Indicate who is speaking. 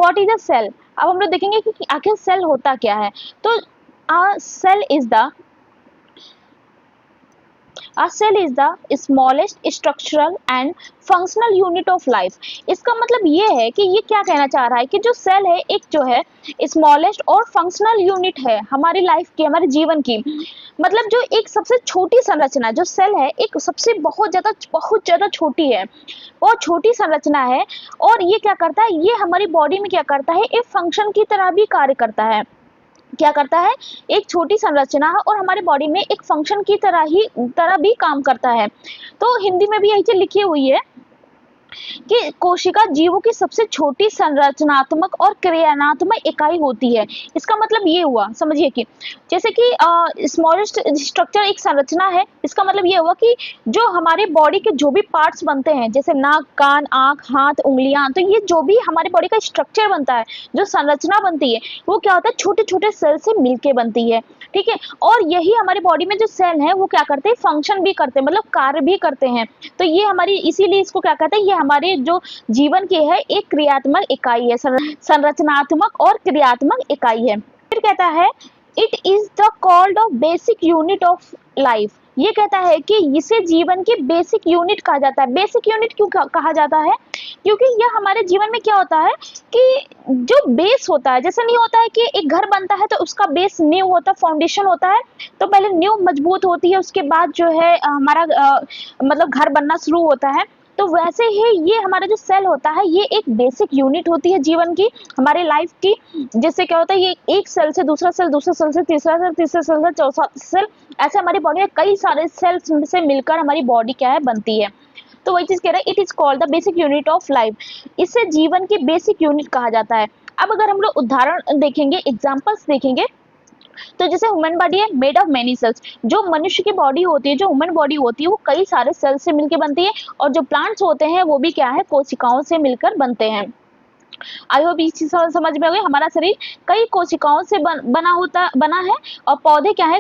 Speaker 1: What is a cell. अब हम लोग देखेंगे कि आखिर सेल होता क्या है। तो cell is the A cell is the smallest structural and functional unit of life। इसका मतलब ये है कि ये क्या कहना चाह रहा है कि जो सेल है एक जो है स्मॉलेस्ट और फंक्शनल यूनिट है हमारी लाइफ की, हमारे जीवन की। मतलब जो एक सबसे छोटी संरचना, जो सेल है एक सबसे बहुत ज़्यादा छोटी है, बहुत छोटी संरचना है। और ये क्या करता है, ये हमारी बॉडी में क्या करता है, एक फंक्शन की तरह भी कार्य करता है। क्या करता है, एक छोटी संरचना है और हमारे बॉडी में एक फंक्शन की तरह भी काम करता है। तो हिंदी में भी यही चीज लिखी हुई है कि कोशिका जीवों की सबसे छोटी संरचनात्मक और क्रियात्मक इकाई होती है। इसका मतलब ये हुआ, समझिए कि जैसे कि स्मॉलेस्ट स्ट्रक्चर एक संरचना है, इसका मतलब ये हुआ कि जो हमारे बॉडी के जो भी पार्ट्स बनते हैं, जैसे नाक, कान, आंख, हाथ, उंगलियां, तो ये जो भी हमारे बॉडी का स्ट्रक्चर बनता है, जो संरचना बनती है, वो क्या होता है, छोटे छोटे सेल से मिलके बनती है। ठीक है, और यही हमारी बॉडी में जो सेल है वो क्या करते हैं, फंक्शन भी करते हैं, मतलब कार्य भी करते हैं। तो ये हमारी, इसीलिए इसको क्या कहते हैं, ये हमारे जो जीवन की है एक क्रियात्मक इकाई है, संरचनात्मक और क्रियात्मक इकाई है। फिर कहता है it is the called off basic unit of life. ये कहता है कि इसे जीवन की बेसिक यूनिट कहा जाता है। बेसिक यूनिट क्यों कहा जाता है, क्योंकि यह हमारे जीवन में क्या होता है कि जो बेस होता है, जैसे नहीं होता है कि एक घर बनता है तो उसका बेस नींव होता है, फाउंडेशन होता है, तो पहले नींव मजबूत होती है, उसके बाद जो है हमारा मतलब घर बनना शुरू होता है। तो वैसे ही ये हमारा जो सेल होता है ये एक बेसिक यूनिट होती है जीवन की, हमारे लाइफ की। जिससे क्या होता है, ये एक सेल से दूसरा सेल, दूसरे सेल से तीसरा सेल, तीसरे सेल से चौथा सेल, ऐसे हमारी बॉडी में कई सारे सेल्स से मिलकर हमारी बॉडी क्या है, बनती है। तो वही चीज कह रहा है, it is called the basic unit of life. इसे जीवन की बेसिक यूनिट कहा जाता है। अब अगर हम लोग उदाहरण देखेंगे, एग्जाम्पल्स देखेंगे, तो जैसे ह्यूमन बॉडी है मेड ऑफ मेनी सेल्स। जो मनुष्य की बॉडी होती है, जो ह्यूमन बॉडी होती है, वो कई सारे सेल्स से मिलकर बनती है। और जो प्लांट्स होते हैं वो भी क्या है, कोशिकाओं से मिलकर बनते हैं। आई होप इस चीज समझ में आ गई। हमारा शरीर कई कोशिकाओं से बना है, और पौधे क्या है,